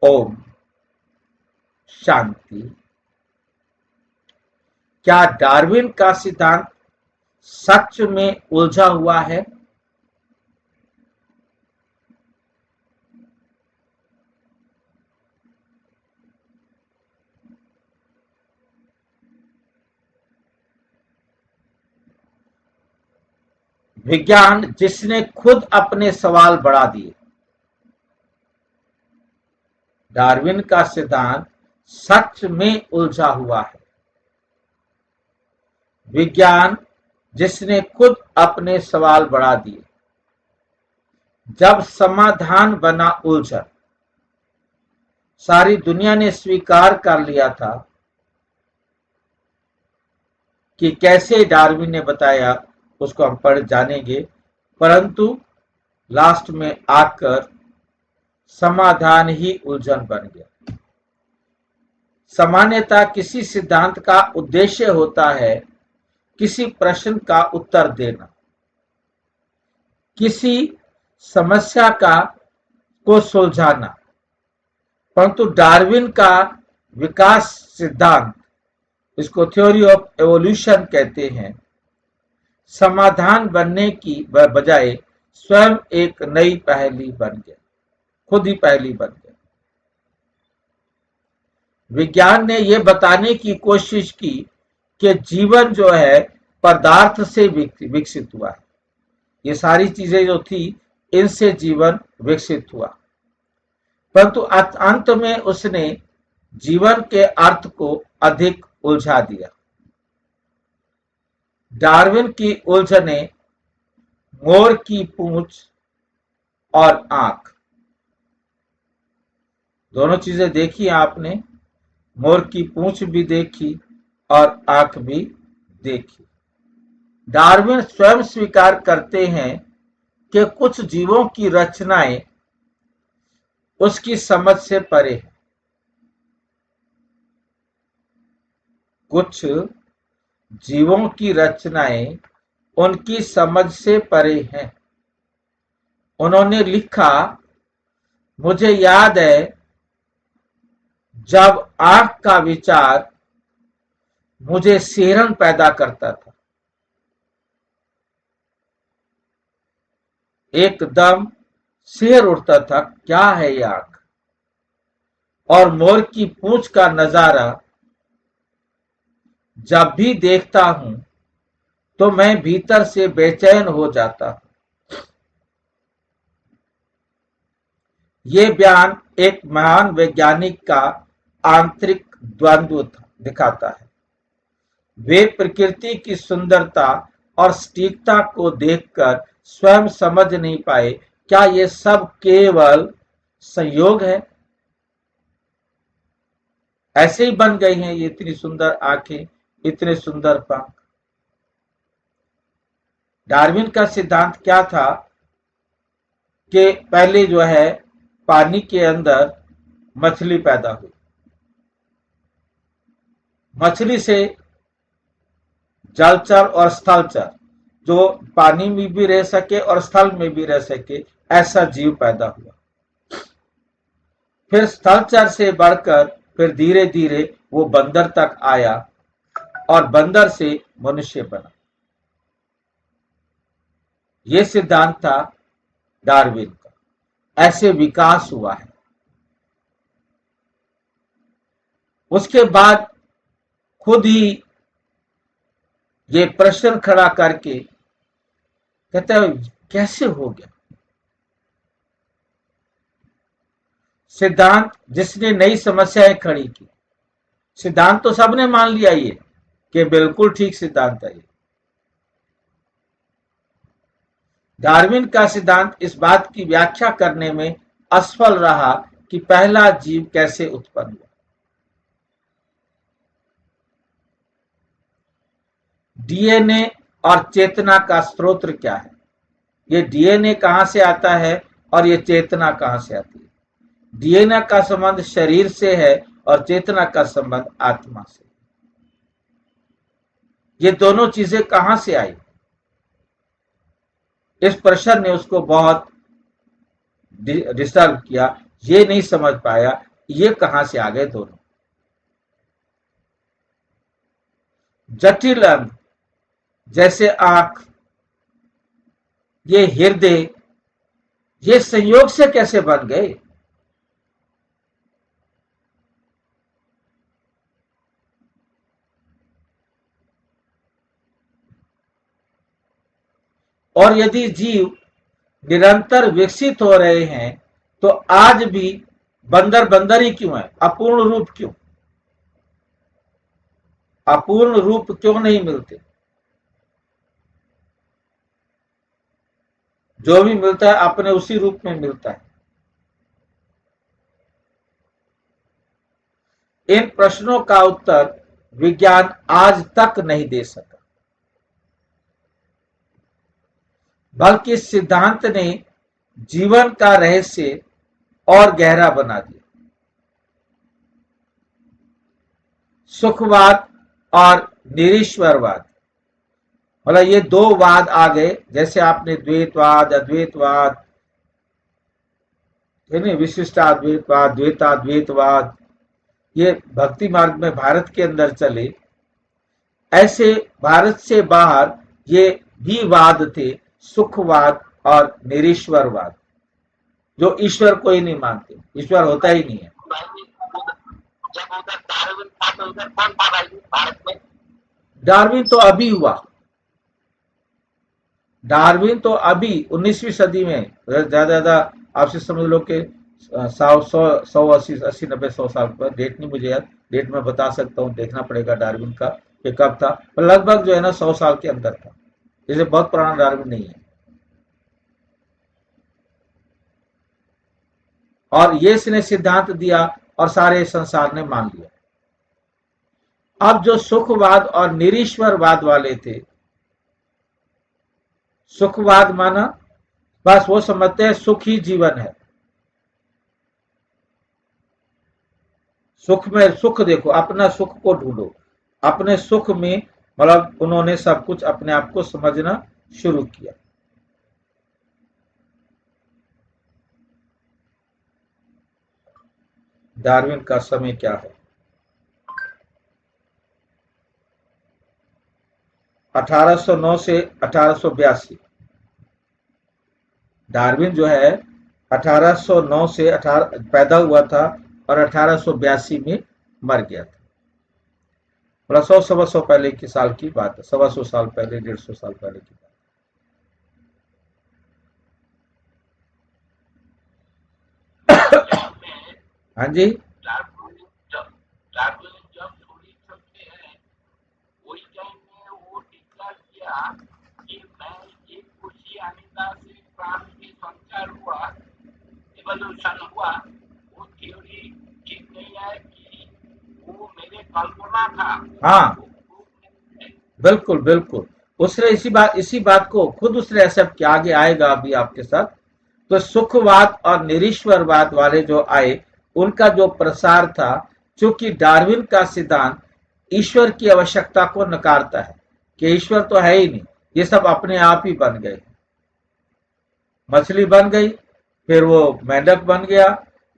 ओम शांति। क्या डार्विन का सिद्धांत सच में उलझा हुआ है? विज्ञान जिसने खुद अपने सवाल बढ़ा दिए। डार्विन का सिद्धांत सच में उलझा हुआ है। विज्ञान जिसने खुद अपने सवाल बढ़ा दिए। जब समाधान बना उलझन, सारी दुनिया ने स्वीकार कर लिया था कि कैसे डार्विन ने बताया, उसको हम पढ़ जानेंगे, परंतु लास्ट में आकर समाधान ही उलझन बन गया। सामान्यतः किसी सिद्धांत का उद्देश्य होता है किसी प्रश्न का उत्तर देना, किसी समस्या को सुलझाना, परंतु डार्विन का विकास सिद्धांत, इसको थ्योरी ऑफ एवोल्यूशन कहते हैं, समाधान बनने की बजाय स्वयं एक नई पहेली बन गया, खुद ही पहेली बन गया। विज्ञान ने यह बताने की कोशिश की कि जीवन जो है पदार्थ से विकसित हुआ है। ये सारी चीजें जो थी, इनसे जीवन विकसित हुआ, परंतु अंत में उसने जीवन के अर्थ को अधिक उलझा दिया। डार्विन की उलझने मोर की पूंछ और आंख, दोनों चीजें देखी आपने। मोर की पूंछ भी देखी और आंख भी देखी। डार्विन स्वयं स्वीकार करते हैं कि कुछ जीवों की रचनाएं उसकी समझ से परे है। कुछ जीवों की रचनाएं उनकी समझ से परे हैं। उन्होंने लिखा, मुझे याद है जब आंख का विचार मुझे सिहरन पैदा करता था, एकदम सिहर उठता था, क्या है ये आंख। और मोर की पूंछ का नजारा जब भी देखता हूं तो मैं भीतर से बेचैन हो जाता हूं। ये बयान एक महान वैज्ञानिक का आंतरिक द्वंद्व दिखाता है। वे प्रकृति की सुंदरता और सटीकता को देखकर स्वयं समझ नहीं पाए, क्या ये सब केवल संयोग है? ऐसे ही बन गई हैं ये इतनी सुंदर आंखें, इतने सुंदर पंख। डार्विन का सिद्धांत क्या था कि पहले जो है पानी के अंदर मछली पैदा हुई, मछली से जलचर और स्थलचर, जो पानी में भी रह सके और स्थल में भी रह सके, ऐसा जीव पैदा हुआ। फिर स्थलचर से बढ़कर फिर धीरे धीरे वो बंदर तक आया और बंदर से मनुष्य बना। ये सिद्धांत था डार्विन का, ऐसे विकास हुआ है। उसके बाद खुद ही ये प्रश्न खड़ा करके कहते हैं, कैसे हो गया? सिद्धांत जिसने नई समस्याएं खड़ी की। सिद्धांत तो सबने मान लिया ये कि बिल्कुल ठीक सिद्धांत है। डार्विन का सिद्धांत इस बात की व्याख्या करने में असफल रहा कि पहला जीव कैसे उत्पन्न हुआ। डीएनए और चेतना का स्रोत क्या है? ये डीएनए कहां से आता है और ये चेतना कहां से आती है? डीएनए का संबंध शरीर से है और चेतना का संबंध आत्मा से। ये दोनों चीजें कहां से आई? इस प्रश्न ने उसको बहुत डिस्टर्ब किया। ये नहीं समझ पाया ये कहां से आ गए दोनों? जटिल अंग जैसे आंख, ये हृदय, ये संयोग से कैसे बन गए? और यदि जीव निरंतर विकसित हो रहे हैं तो आज भी बंदर बंदर ही क्यों है? अपूर्ण रूप क्यों? अपूर्ण रूप क्यों नहीं मिलते? जो भी मिलता है अपने उसी रूप में मिलता है। इन प्रश्नों का उत्तर विज्ञान आज तक नहीं दे सका, बल्कि सिद्धांत ने जीवन का रहस्य और गहरा बना दिया। सुखवाद और निरीश्वरवाद, मतलब ये दो वाद आ गए, जैसे आपने द्वैतवाद, अद्वैतवाद, विशिष्टाद्वैतवाद, द्वैताद्वैतवाद, ये भक्ति मार्ग में भारत के अंदर चले, ऐसे भारत से बाहर ये भी वाद थे, सुखवाद और निरीश्वरवाद, जो ईश्वर को ही नहीं मानते, ईश्वर होता ही नहीं है। जब उधर डार्विन था तो उधर कौन था भाई भारत में? डार्विन तो अभी हुआ, डार्विन तो अभी 19वीं सदी में, ज्यादा आपसे समझ लो कि 100 80 90 100 साल पर, डेट नहीं मुझे याद, डेट में बता सकता हूँ, देखना पड़ेगा डार्विन का कि कब था, पर लगभग जो है ना 100 साल के अंदर था, जैसे बहुत पुराना डार्विन नहीं है। और ये इसने सिद्धांत दिया और सारे संसार ने मान लिया। अब जो सुखवाद और निरीश्वरवाद वाले थे, सुखवाद माना बस वो समझते हैं सुख ही जीवन है, सुख में सुख देखो, अपना सुख को ढूंढो, अपने सुख में, मतलब उन्होंने सब कुछ अपने आप को समझना शुरू किया। डार्विन का समय क्या है? 1809 से 1882। डार्विन जो है 1809 से 18 पैदा हुआ था और 1882 में मर गया था, मतलब 100 सवा 100 पहले की साल की बात है, 125 साल पहले, 150 साल पहले की बात। हाँ जी, इवोल्यूशन हुआ, वो थ्योरी ठीक नहीं है कि वो मेरे कल्पना था। हाँ, बिल्कुल बिल्कुल, उसने इसी बात को खुद उसने एक्सेप्ट किया, आगे आएगा अभी आपके साथ। तो सुखवाद और निरीश्वरवाद वाले जो आए, उनका जो प्रसार था, चूंकि डार्विन का सिद्धांत ईश्वर की आवश्यकता को नकारता है कि ईश्वर तो है ही नहीं, ये सब अपने आप ही बन गए, मछली बन गई, फिर वो मेंढक बन गया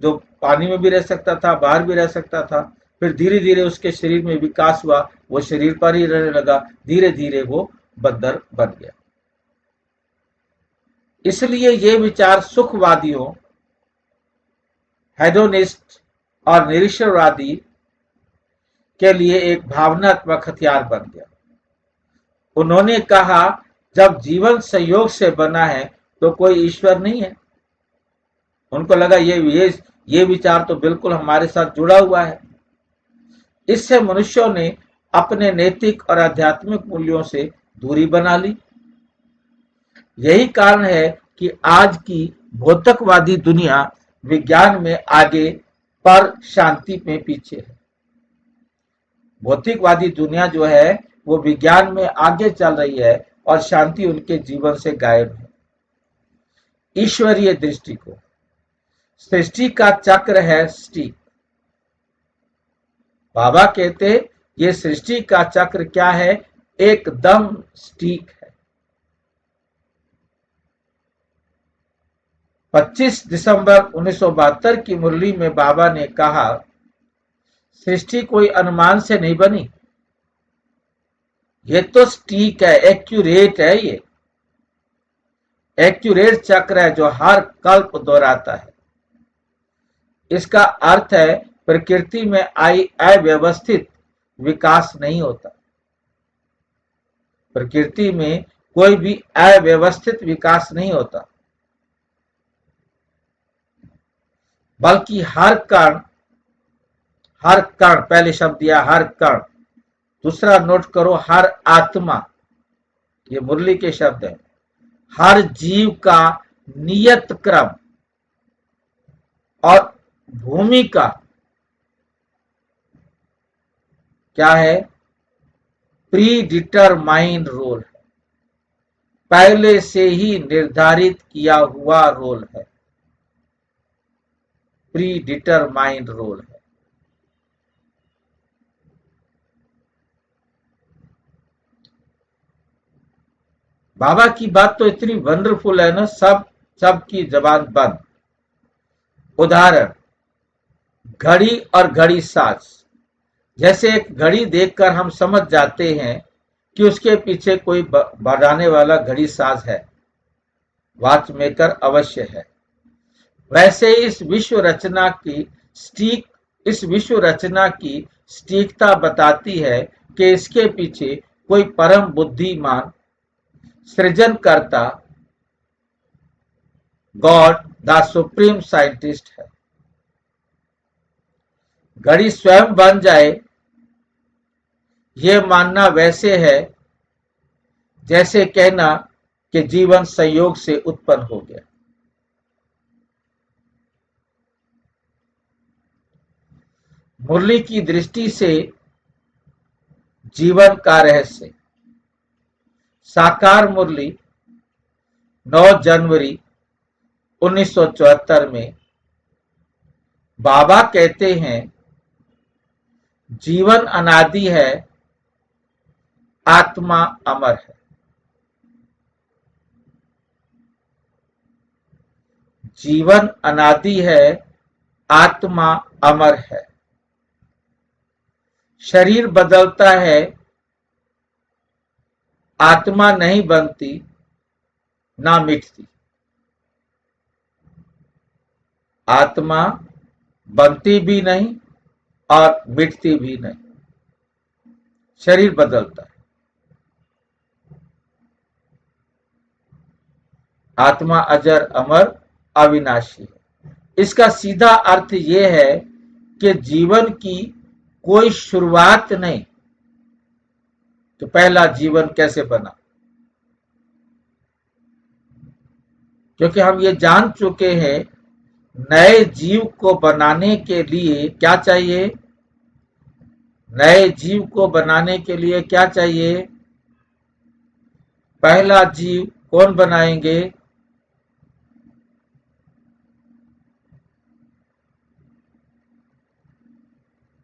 जो पानी में भी रह सकता था, बाहर भी रह सकता था, फिर धीरे धीरे उसके शरीर में विकास हुआ, वो शरीर पर ही रहने लगा, धीरे धीरे वो बंदर बन गया। इसलिए ये विचार सुखवादियों, हेडोनिस्ट और निरीश्वरवादी के लिए एक भावनात्मक हथियार बन गया। उन्होंने कहा जब जीवन संयोग से बना है तो कोई ईश्वर नहीं है। उनको लगा ये विचार तो बिल्कुल हमारे साथ जुड़ा हुआ है। इससे मनुष्यों ने अपने नैतिक और आध्यात्मिक मूल्यों से दूरी बना ली। यही कारण है कि आज की भौतिकवादी दुनिया विज्ञान में आगे पर शांति में पीछे है। भौतिकवादी दुनिया जो है वो विज्ञान में आगे चल रही है और शांति उनके जीवन से गायब है। ईश्वरीय दृष्टिकोण, सृष्टि का चक्र है सटीक। बाबा कहते ये सृष्टि का चक्र क्या है? एकदम सटीक है। 25 दिसंबर 1972 की मुरली में बाबा ने कहा, सृष्टि कोई अनुमान से नहीं बनी, ये तो सटीक है, एक्यूरेट है। ये एक्यूरेट चक्र है जो हर कल्प दोहराता है। इसका अर्थ है प्रकृति में आई अव्यवस्थित विकास नहीं होता। प्रकृति में कोई भी अव्यवस्थित विकास नहीं होता, बल्कि हर कण, पहले शब्द दिया हर कण, दूसरा नोट करो हर आत्मा, ये मुरली के शब्द है, हर जीव का नियत क्रम और भूमिका क्या है? प्री डिटरमाइंड रोल है, पहले से ही निर्धारित किया हुआ रोल है, प्री डिटरमाइंड रोल है। बाबा की बात तो इतनी वंडरफुल है ना, सबकी जबान बंद। उदाहरण, घड़ी और घड़ी साज। जैसे एक घड़ी देखकर हम समझ जाते हैं कि उसके पीछे कोई बजाने वाला घड़ी साज है, वॉच मेकर अवश्य है। वैसे इस विश्व रचना की सटीकता बताती है कि इसके पीछे कोई परम बुद्धिमान सृजनकर्ता, गॉड द सुप्रीम साइंटिस्ट है। घड़ी स्वयं बन जाए, यह मानना वैसे है जैसे कहना कि जीवन संयोग से उत्पन्न हो गया। मुरली की दृष्टि से जीवन का रहस्य। साकार मुरली 9 जनवरी 1974 में बाबा कहते हैं, जीवन अनादि है, आत्मा अमर है। जीवन अनादि है, आत्मा अमर है। शरीर बदलता है, आत्मा नहीं बनती ना मिटती। आत्मा बनती भी नहीं और मिटती भी नहीं, शरीर बदलता है। आत्मा अजर अमर अविनाशी है। इसका सीधा अर्थ यह है कि जीवन की कोई शुरुआत नहीं, तो पहला जीवन कैसे बना? क्योंकि हम ये जान चुके हैं, नए जीव को बनाने के लिए क्या चाहिए? नए जीव को बनाने के लिए क्या चाहिए? पहला जीव कौन बनाएंगे?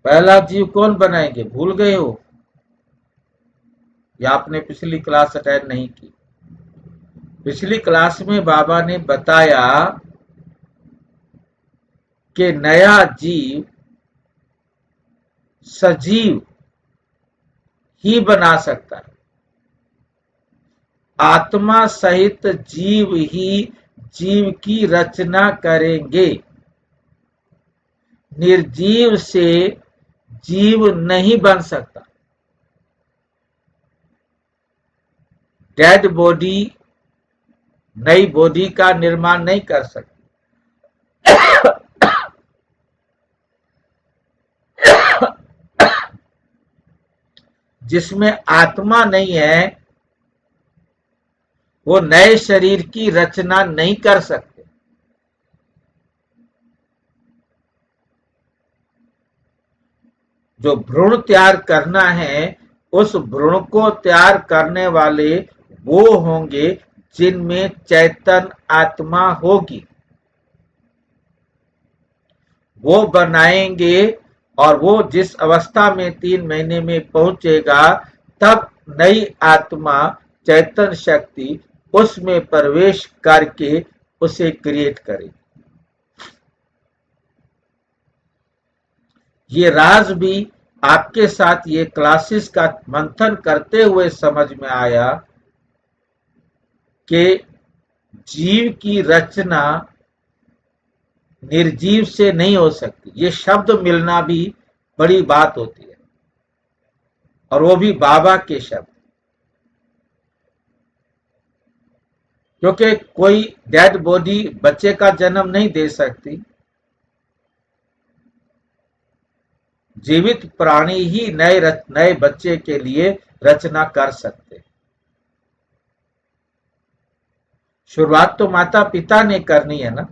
पहला जीव कौन बनाएंगे? भूल गए हो या आपने पिछली क्लास अटेंड नहीं की? पिछली क्लास में बाबा ने बताया कि नया जीव सजीव ही बना सकता है। आत्मा सहित जीव ही जीव की रचना करेंगे। निर्जीव से जीव नहीं बन सकता। डेड बॉडी नई बॉडी का निर्माण नहीं कर सकती। जिसमें आत्मा नहीं है, वो नए शरीर की रचना नहीं कर सकते। जो भ्रूण तैयार करना है, उस भ्रूण को तैयार करने वाले वो होंगे जिनमें चैतन्य आत्मा होगी। वो बनाएंगे और वो जिस अवस्था में 3 महीने में पहुंचेगा, तब नई आत्मा चैतन्य शक्ति उसमें प्रवेश करके उसे क्रिएट करेगी। ये राज भी आपके साथ ये क्लासेस का मंथन करते हुए समझ में आया कि जीव की रचना निर्जीव से नहीं हो सकती। ये शब्द मिलना भी बड़ी बात होती है, और वो भी बाबा के शब्द। क्योंकि कोई डेड बॉडी बच्चे का जन्म नहीं दे सकती, जीवित प्राणी ही नए बच्चे के लिए रचना कर सकते। शुरुआत तो माता पिता ने करनी है ना,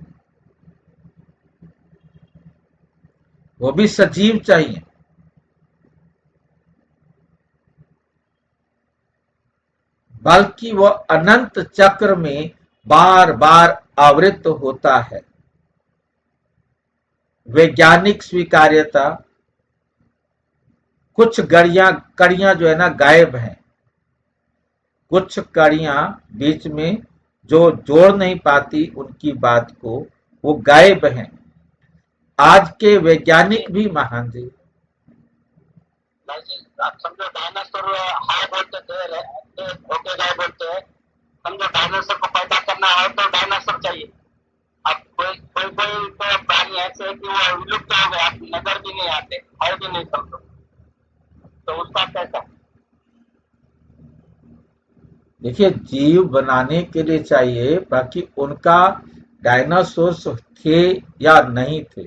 वो भी सजीव चाहिए। बल्कि वह अनंत चक्र में बार बार आवृत होता है। वैज्ञानिक स्वीकार्यता, कुछ कड़ियां जो है ना गायब हैं, कुछ कड़ियां बीच में जो जोड़ नहीं पाती उनकी बात को, वो गायब हैं। आज के वैज्ञानिक भी महान थे। आप समझो डायनासोर हाय बोलते थे, ओके गाय बोलते हैं। समझो डायनासोर को पैदा करना है तो डायनासोर चाहिए। अब कोई कोई कोई तो प्राणी ऐसे है कि वो विलुप्त हो गए, आप नजर भी नहीं आते, है भी नहीं समझो, तो उसका कैसा? देखिए, जीव बनाने के लिए चाहिए, बाकी उनका डायनासोर्स थे या नहीं थे,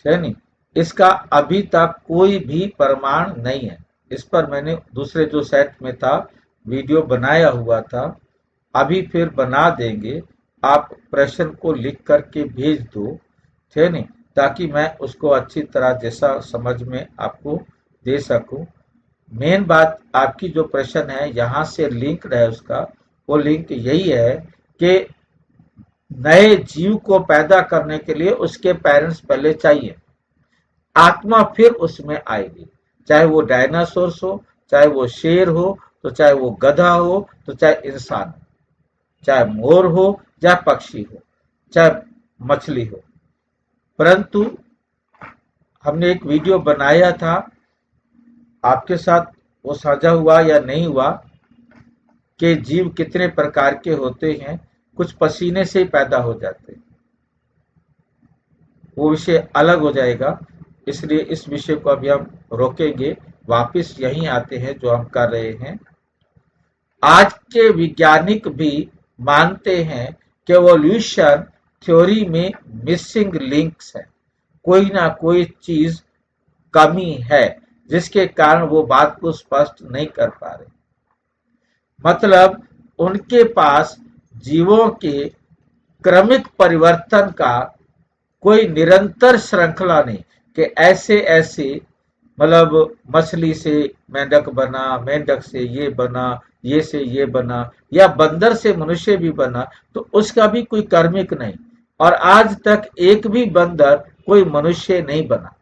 थे नहीं, इसका अभी तक कोई भी प्रमाण नहीं है। इस पर मैंने दूसरे जो सेट में था वीडियो बनाया हुआ था, अभी फिर बना देंगे। आप प्रश्न को लिख करके भेज दो, थे नहीं, ताकि मैं उसको अच्छी तरह जैसा समझ में आपको दे सकूं। मेन बात आपकी जो प्रश्न है यहाँ से लिंक है उसका, वो लिंक यही है कि नए जीव को पैदा करने के लिए उसके पेरेंट्स पहले चाहिए, आत्मा फिर उसमें आएगी। चाहे वो डायनासोर्स हो, चाहे वो शेर हो, तो चाहे वो गधा हो, तो चाहे इंसान हो, चाहे मोर हो, चाहे पक्षी हो, चाहे मछली हो। परंतु हमने एक वीडियो बनाया था, आपके साथ वो साझा हुआ या नहीं हुआ, कि जीव कितने प्रकार के होते हैं, कुछ पसीने से ही पैदा हो जाते हैं। वो विषय अलग हो जाएगा, इसलिए इस विषय को अभी हम रोकेंगे। वापिस यहीं आते हैं जो हम कर रहे हैं। आज के वैज्ञानिक भी मानते हैं कि एवोल्यूशन थ्योरी में मिसिंग लिंक्स है, कोई ना कोई चीज कमी है, जिसके कारण वो बात को स्पष्ट नहीं कर पा रहे। मतलब उनके पास जीवों के क्रमिक परिवर्तन का कोई निरंतर श्रृंखला नहीं, कि ऐसे ऐसे, मतलब मछली से मेंढक बना, मेंढक से ये बना, ये से ये बना, या बंदर से मनुष्य भी बना, तो उसका भी कोई कर्मिक नहीं। और आज तक एक भी बंदर कोई मनुष्य नहीं बना।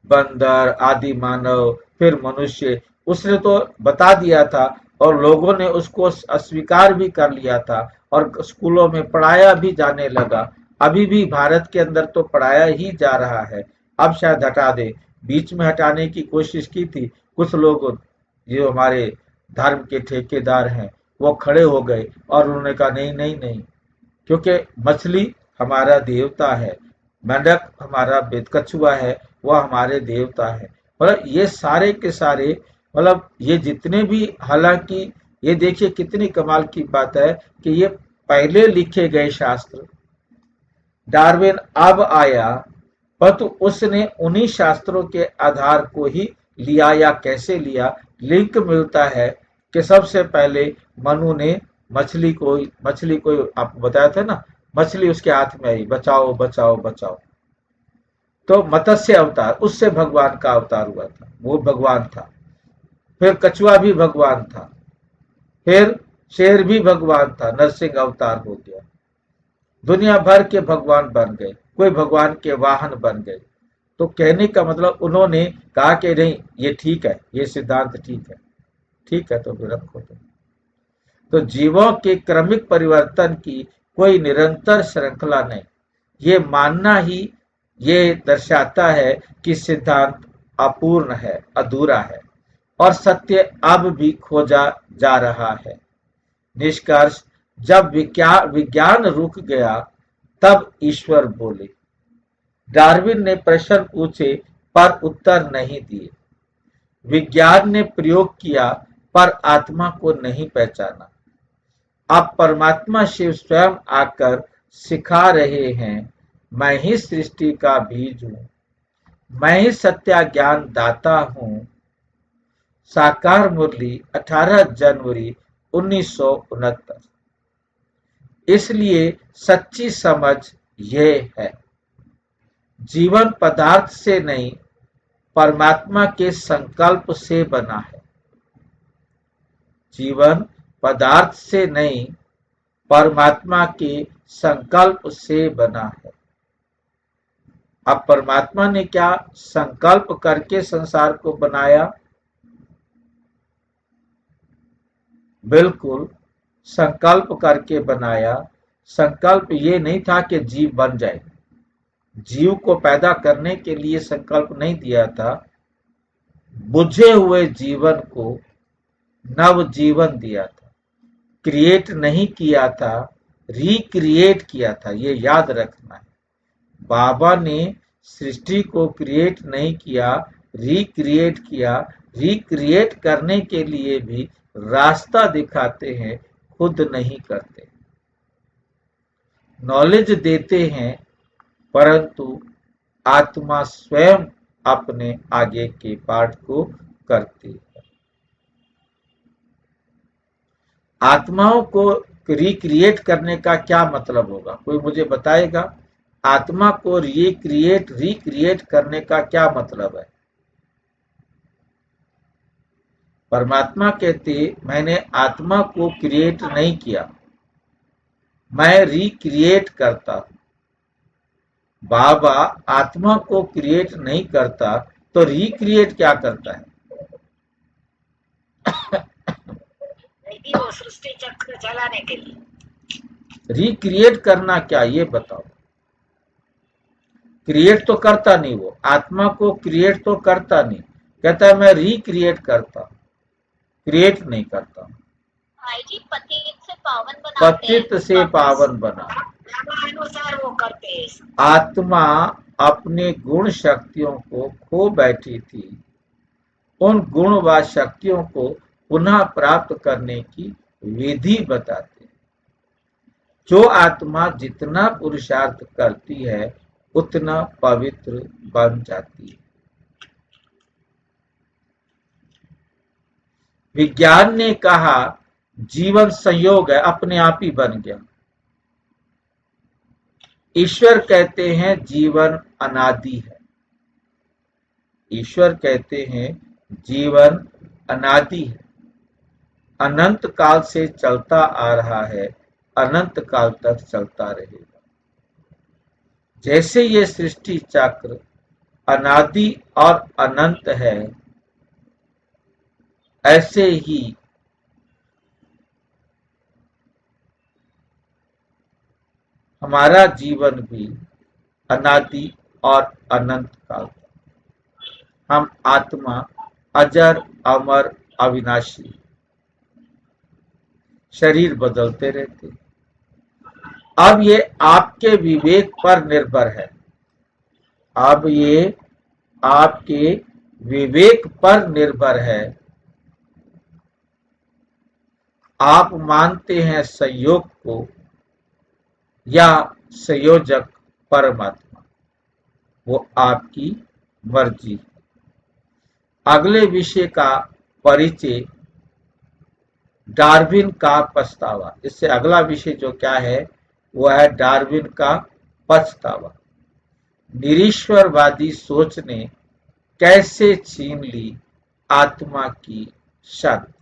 बंदर, आदि मानव, फिर मनुष्य, उसने तो बता दिया था और लोगों ने उसको अस्वीकार भी कर लिया था, और स्कूलों में पढ़ाया भी जाने लगा। अभी भी भारत के अंदर तो पढ़ाया ही जा रहा है, अब शायद हटा दे। बीच में हटाने की कोशिश की थी कुछ लोग, जो हमारे धर्म के ठेकेदार हैं, वो खड़े हो गए और उन्होंने कहा नहीं नहीं नहीं, क्योंकि मछली हमारा देवता है, मेंढक हमारा कछुआ है, वह हमारे देवता है। मतलब ये सारे के सारे, मतलब ये जितने भी, हालांकि ये देखिए कितनी कमाल की बात है कि ये पहले लिखे गए शास्त्र, डार्विन अब आया, परंतु उसने उन्हीं शास्त्रों के आधार को ही लिया, या कैसे लिया, लिंक मिलता है कि सबसे पहले मनु ने मछली को आपको बताया था ना, मछली उसके हाथ में आई, बचाओ बचाओ बचाओ। तो मत्स्य अवतार, उससे भगवान का अवतार हुआ था, वो भगवान था। फिर कछुआ भी भगवान था, फिर शेर भी भगवान था, नरसिंह अवतार हो गया। दुनिया भर के भगवान बन गए, कोई भगवान के वाहन बन गए। तो कहने का मतलब उन्होंने कहा कि नहीं ये ठीक है, ये सिद्धांत ठीक है। ठीक है, तो फिर रखो तो। तो जीवों के क्रमिक परिवर्तन की कोई निरंतर श्रृंखला नहीं। ये मानना ही ये दर्शाता है कि सिद्धांत अपूर्ण है, अधूरा है और सत्य अब भी खोजा जा रहा है। निष्कर्ष, जब विज्ञान रुक गया तब ईश्वर बोले। डार्विन ने प्रश्न पूछे पर उत्तर नहीं दिए। विज्ञान ने प्रयोग किया पर आत्मा को नहीं पहचाना। अब परमात्मा शिव स्वयं आकर सिखा रहे हैं, मैं ही सृष्टि का बीज हूं, मैं ही सत्या ज्ञान दाता हूं। साकार मुरली 18 जनवरी 1969। इसलिए सच्ची समझ यह है, जीवन पदार्थ से नहीं परमात्मा के संकल्प से बना है। जीवन पदार्थ से नहीं परमात्मा के संकल्प से बना है। अब परमात्मा ने क्या संकल्प करके संसार को बनाया? बिल्कुल संकल्प करके बनाया। संकल्प ये नहीं था कि जीव बन जाए। जीव को पैदा करने के लिए संकल्प नहीं दिया था। बुझे हुए जीवन को नव जीवन दिया था। क्रिएट नहीं किया था, रिक्रिएट किया था। ये याद रखना है। बाबा ने सृष्टि को क्रिएट नहीं किया, रिक्रिएट किया। रिक्रिएट करने के लिए भी रास्ता दिखाते हैं, खुद नहीं करते। नॉलेज देते हैं परंतु आत्मा स्वयं अपने आगे के पार्ट को करती है। आत्माओं को रिक्रिएट करने का क्या मतलब होगा? कोई मुझे बताएगा? आत्मा को रिक्रिएट करने का क्या मतलब है? परमात्मा कहते, मैंने आत्मा को क्रिएट नहीं किया, मैं रिक्रिएट करता हूं। बाबा आत्मा को क्रिएट नहीं करता तो रिक्रिएट क्या करता है? वो सृष्टि चक्र चलाने के लिए। रिक्रिएट करना क्या, ये बताओ। क्रिएट तो करता नहीं, वो आत्मा को क्रिएट तो करता नहीं। कहता है मैं रिक्रिएट करता हूं, क्रिएट नहीं करता हूं। जी पतित से पावन बनाते हैं। पतित से पावन बना अनुसार वो करते हैं। आत्मा अपने गुण शक्तियों को खो बैठी थी। उन गुण व शक्तियों को पुनः प्राप्त करने की विधि बताते। जो आत्मा जितना पुरुषार्थ करती है उतना पवित्र बन जाती है। विज्ञान ने कहा जीवन संयोग है, अपने आप ही बन गया। ईश्वर कहते हैं जीवन अनादि है। ईश्वर कहते हैं जीवन अनादि है, अनंत काल से चलता आ रहा है, अनंत काल तक चलता रहेगा। जैसे ये सृष्टि चक्र अनादि और अनंत है, ऐसे ही हमारा जीवन भी अनादि और अनंत काल। हम आत्मा अजर अमर अविनाशी, शरीर बदलते रहते। अब ये आपके विवेक पर निर्भर है। अब ये आपके विवेक पर निर्भर है। आप मानते हैं संयोग को या संयोजक परमात्मा, वो आपकी मर्जी। अगले विषय का परिचय डार्विन का पछतावा। इससे अगला विषय जो क्या है वो है डार्विन का पछतावा। निरीश्वरवादी सोच ने कैसे छीन ली आत्मा की शक्ति।